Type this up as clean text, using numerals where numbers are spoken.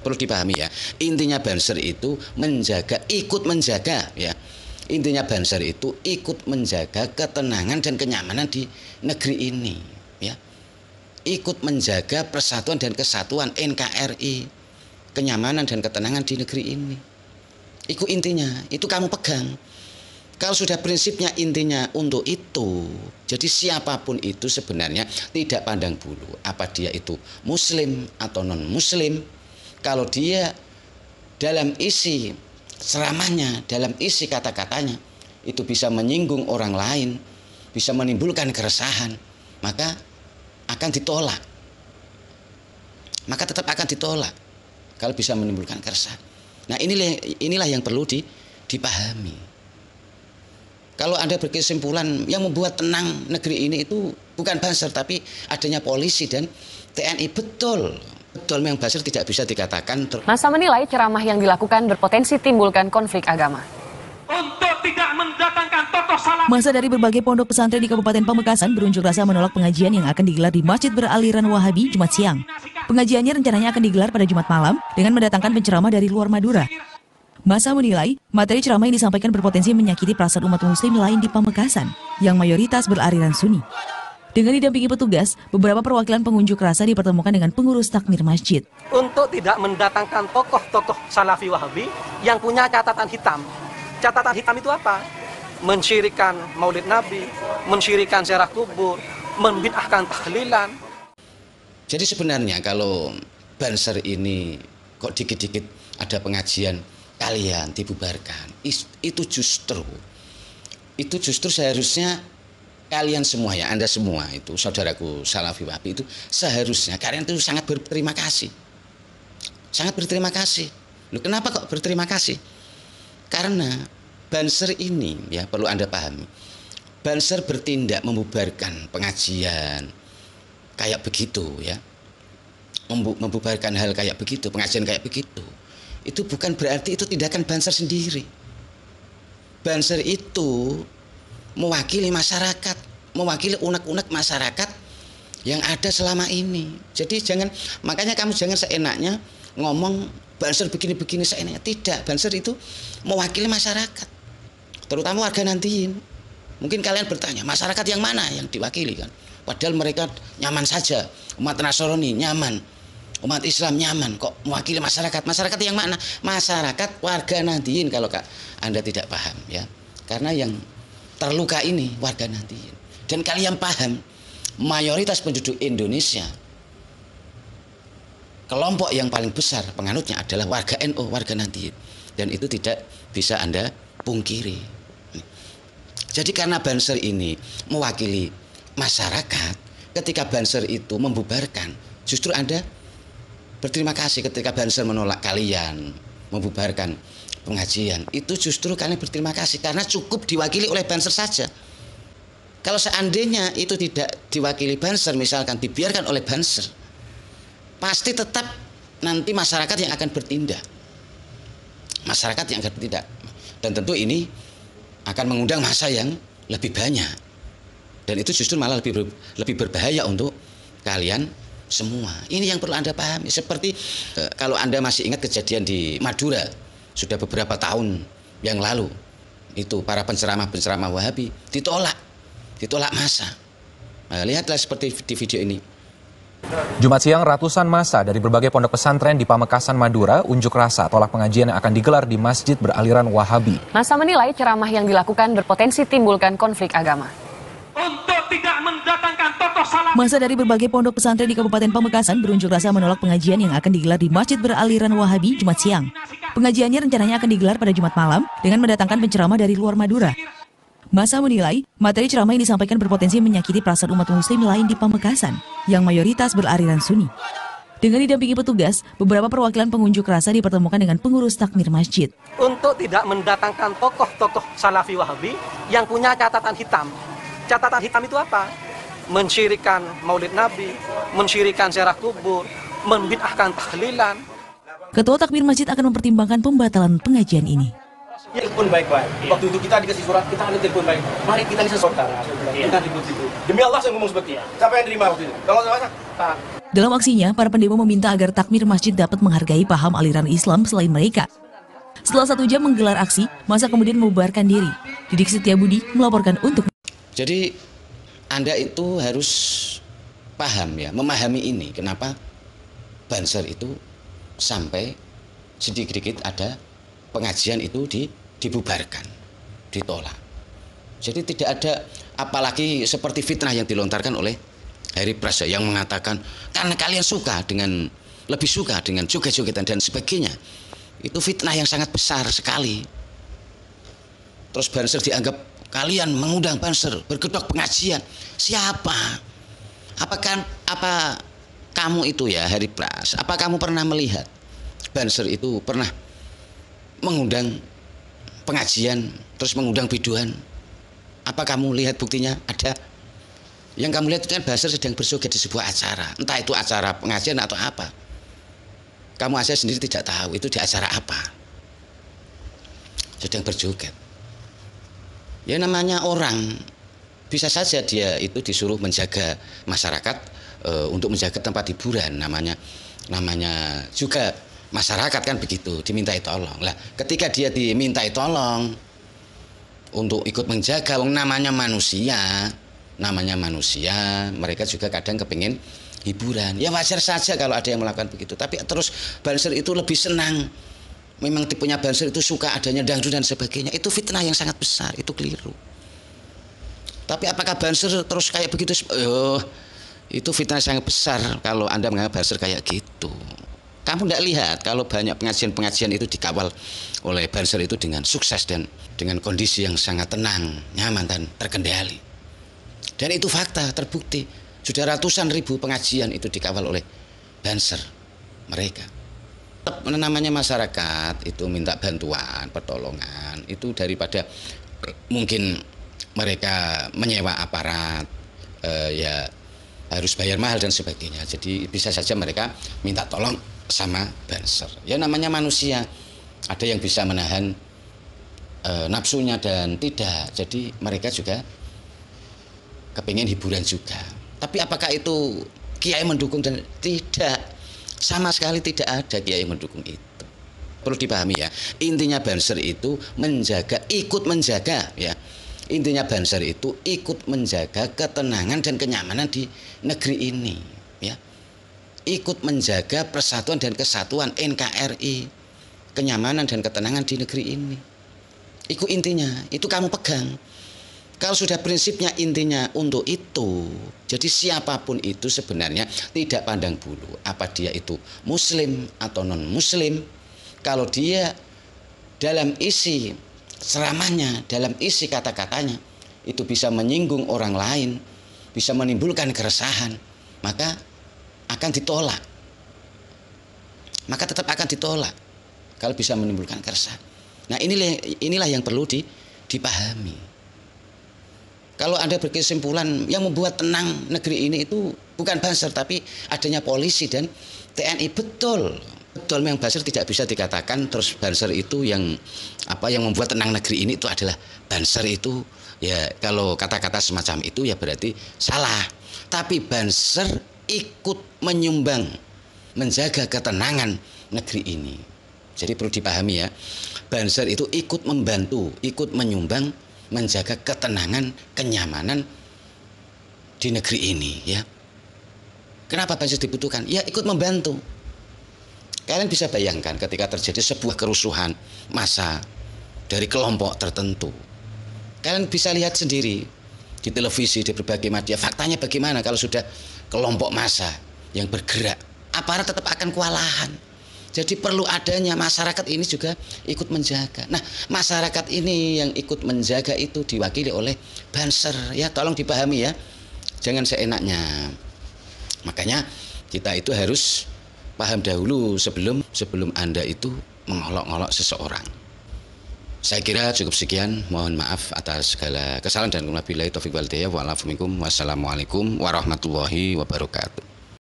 Perlu dipahami ya. Intinya Banser itu ikut menjaga ya. Intinya Banser itu ikut menjaga ketenangan dan kenyamanan di negeri ini ya. Ikut menjaga persatuan dan kesatuan NKRI, kenyamanan dan ketenangan di negeri ini. Itu intinya, itu kamu pegang. Kalau sudah prinsipnya intinya untuk itu, jadi siapapun itu sebenarnya tidak pandang bulu apa dia itu muslim atau non muslim. Kalau dia dalam isi ceramahnya, dalam isi kata-katanya itu bisa menyinggung orang lain, bisa menimbulkan keresahan, maka akan ditolak. Maka tetap akan ditolak kalau bisa menimbulkan keresahan. Nah, inilah yang perlu dipahami. Kalau Anda berkesimpulan yang membuat tenang negeri ini itu bukan Banser tapi adanya polisi dan TNI, betul memang Banser tidak bisa dikatakan. Masa menilai ceramah yang dilakukan berpotensi timbulkan konflik agama. Untuk tidak mendatangkan tokoh salah. Masa dari berbagai pondok pesantren di Kabupaten Pamekasan berunjuk rasa menolak pengajian yang akan digelar di Masjid Beraliran Wahabi Jumat siang. Pengajiannya rencananya akan digelar pada Jumat malam dengan mendatangkan penceramah dari luar Madura. Masa menilai, materi ceramah yang disampaikan berpotensi menyakiti perasaan umat muslim lain di Pamekasan, yang mayoritas beraliran Sunni. Dengan didampingi petugas, beberapa perwakilan pengunjuk rasa dipertemukan dengan pengurus takmir masjid. Untuk tidak mendatangkan tokoh-tokoh Salafi Wahabi yang punya catatan hitam. Catatan hitam itu apa? Mensyirikan maulid Nabi, mensyirikan ziarah kubur, membid'ahkan tahlilan. Jadi sebenarnya kalau Banser ini kok dikit-dikit ada pengajian, kalian dibubarkan, itu justru seharusnya kalian semua ya, Anda semua itu saudaraku Salafi Wahabi itu seharusnya kalian itu sangat berterima kasih, Loh, kenapa kok berterima kasih? Karena Banser ini ya perlu Anda pahami, Banser bertindak membubarkan pengajian kayak begitu ya, membubarkan hal kayak begitu, pengajian kayak begitu. Itu bukan berarti itu tindakan Banser sendiri. Banser itu mewakili masyarakat, mewakili unek-unek masyarakat yang ada selama ini. Jadi makanya kamu jangan seenaknya ngomong Banser begini-begini seenaknya. Tidak, Banser itu mewakili masyarakat, terutama warga Nantiyin. Mungkin kalian bertanya, masyarakat yang mana yang diwakili kan? Padahal mereka nyaman saja, umat Nasrani nyaman. Umat Islam nyaman, kok mewakili masyarakat. Masyarakat yang mana? Masyarakat warga Nantiyin kalau Anda tidak paham ya. Karena yang terluka ini warga Nantiyin. Dan kalian paham, mayoritas penduduk Indonesia, kelompok yang paling besar penganutnya adalah warga NU, warga Nantiyin. Dan itu tidak bisa Anda pungkiri. Jadi karena Banser ini mewakili masyarakat, ketika Banser itu membubarkan, justru Anda berterima kasih ketika Banser menolak kalian membubarkan pengajian. Itu justru kalian berterima kasih karena cukup diwakili oleh Banser saja. Kalau seandainya itu tidak diwakili Banser, misalkan dibiarkan oleh Banser, pasti tetap nanti masyarakat yang akan bertindak. Masyarakat yang akan bertindak. Dan tentu ini akan mengundang massa yang lebih banyak. Dan itu justru malah lebih berbahaya untuk kalian semua. Ini yang perlu Anda pahami. Seperti kalau Anda masih ingat kejadian di Madura sudah beberapa tahun yang lalu, itu para penceramah Wahabi ditolak massa. Lihatlah seperti di video ini. Jumat siang ratusan massa dari berbagai pondok pesantren di Pamekasan Madura unjuk rasa tolak pengajian yang akan digelar di Masjid Beraliran Wahabi. Massa menilai ceramah yang dilakukan berpotensi timbulkan konflik agama. Untuk tidak mendatangkan tokoh salah. Masa dari berbagai pondok pesantren di Kabupaten Pamekasan berunjuk rasa menolak pengajian yang akan digelar di Masjid Beraliran Wahabi Jumat siang. Pengajiannya rencananya akan digelar pada Jumat malam dengan mendatangkan penceramah dari luar Madura. Masa menilai, materi ceramah yang disampaikan berpotensi menyakiti perasaan umat muslim lain di Pamekasan, yang mayoritas beraliran Sunni. Dengan didampingi petugas, beberapa perwakilan pengunjuk rasa dipertemukan dengan pengurus takmir masjid. Untuk tidak mendatangkan tokoh-tokoh Salafi Wahabi yang punya catatan hitam. Catatan hitam itu apa? Mensyirikan maulid Nabi, mensyirikan ziarah kubur, membid'ahkan tahlilan. Ketua takmir masjid akan mempertimbangkan pembatalan pengajian ini. Telepon baik-baik. Waktu itu kita dikasih surat, kita ada telepon baik. Mari kita bisa saudara. Kita ribut itu. Demi Allah saya ngomong seperti itu. Siapa yang terima waktu itu? Kalau saya tak. Dalam aksinya, para pendemo meminta agar takmir masjid dapat menghargai paham aliran Islam selain mereka. Setelah 1 jam menggelar aksi, massa kemudian membubarkan diri. Didik Setiabudi melaporkan untuk. Jadi Anda itu harus paham ya, memahami ini. Kenapa Banser itu sampai sedikit-sedikit ada pengajian itu dibubarkan, ditolak. Jadi tidak ada, apalagi seperti fitnah yang dilontarkan oleh Harry Prasa yang mengatakan karena kalian suka dengan, lebih suka dengan joget-jogetan dan sebagainya. Itu fitnah yang sangat besar sekali. Terus Banser dianggap kalian mengundang Banser berkedok pengajian. Siapa? Apa kamu itu ya Harry Pras? Apa kamu pernah melihat Banser itu pernah mengundang pengajian terus mengundang biduan? Apa kamu lihat buktinya? Ada? Yang kamu lihat itu kan Banser sedang berjoget di sebuah acara. Entah itu acara pengajian atau apa. Kamu aja sendiri tidak tahu itu di acara apa. Sedang berjoget. Ya namanya orang, bisa saja dia itu disuruh menjaga masyarakat, untuk menjaga tempat hiburan. Namanya juga masyarakat kan begitu, dimintai tolong. Lah, ketika dia dimintai tolong untuk ikut menjaga, namanya manusia, mereka juga kadang kepingin hiburan. Ya wajar saja kalau ada yang melakukan begitu. Tapi terus Banser itu lebih senang. Memang tipenya Banser itu suka adanya dangdut dan sebagainya. Itu fitnah yang sangat besar, itu keliru. Tapi apakah Banser terus kayak begitu? Itu fitnah sangat besar kalau Anda menganggap Banser kayak gitu. Kamu tidak lihat kalau banyak pengajian-pengajian itu dikawal oleh Banser itu dengan sukses dan dengan kondisi yang sangat tenang, nyaman dan terkendali. Dan itu fakta, terbukti. Sudah ratusan ribu pengajian itu dikawal oleh Banser mereka. Namanya masyarakat itu minta bantuan, pertolongan, itu daripada mungkin mereka menyewa aparat, ya harus bayar mahal dan sebagainya. Jadi bisa saja mereka minta tolong sama Banser. Ya namanya manusia, ada yang bisa menahan nafsunya dan tidak. Jadi mereka juga kepingin hiburan juga. Tapi apakah itu kiai mendukung dan tidak? Sama sekali tidak ada kiai mendukung itu. Perlu dipahami ya. Intinya Banser itu ikut menjaga ya. Intinya Banser itu ikut menjaga ketenangan dan kenyamanan di negeri ini ya. Ikut menjaga persatuan dan kesatuan NKRI, kenyamanan dan ketenangan di negeri ini. Itu intinya, itu kamu pegang. Kalau sudah prinsipnya intinya untuk itu, jadi siapapun itu sebenarnya tidak pandang bulu apa dia itu muslim atau non muslim. Kalau dia dalam isi ceramahnya, dalam isi kata-katanya itu bisa menyinggung orang lain, bisa menimbulkan keresahan, maka akan ditolak. Maka tetap akan ditolak kalau bisa menimbulkan keresahan. Nah, inilah yang perlu dipahami. Kalau Anda berkesimpulan yang membuat tenang negeri ini itu bukan Banser tapi adanya polisi dan TNI, betul memang Banser tidak bisa dikatakan terus Banser itu yang membuat tenang negeri ini itu adalah Banser itu ya, kalau kata-kata semacam itu ya berarti salah. Tapi Banser ikut menyumbang menjaga ketenangan negeri ini. Jadi perlu dipahami ya, Banser itu ikut membantu, ikut menyumbang menjaga ketenangan, kenyamanan di negeri ini ya. Kenapa Banser dibutuhkan? Ya ikut membantu. Kalian bisa bayangkan ketika terjadi sebuah kerusuhan massa dari kelompok tertentu. Kalian bisa lihat sendiri di televisi, di berbagai media, faktanya bagaimana kalau sudah kelompok massa yang bergerak, aparat tetap akan kewalahan. Jadi perlu adanya masyarakat ini juga ikut menjaga. Nah, masyarakat ini yang ikut menjaga itu diwakili oleh Banser. Ya, tolong dipahami ya. Jangan seenaknya. Makanya kita itu harus paham dahulu sebelum Anda itu mengolok-olok seseorang. Saya kira cukup sekian. Mohon maaf atas segala kesalahan dan wabillahi taufiq wal hidayah. Wassalamualaikum warahmatullahi wabarakatuh.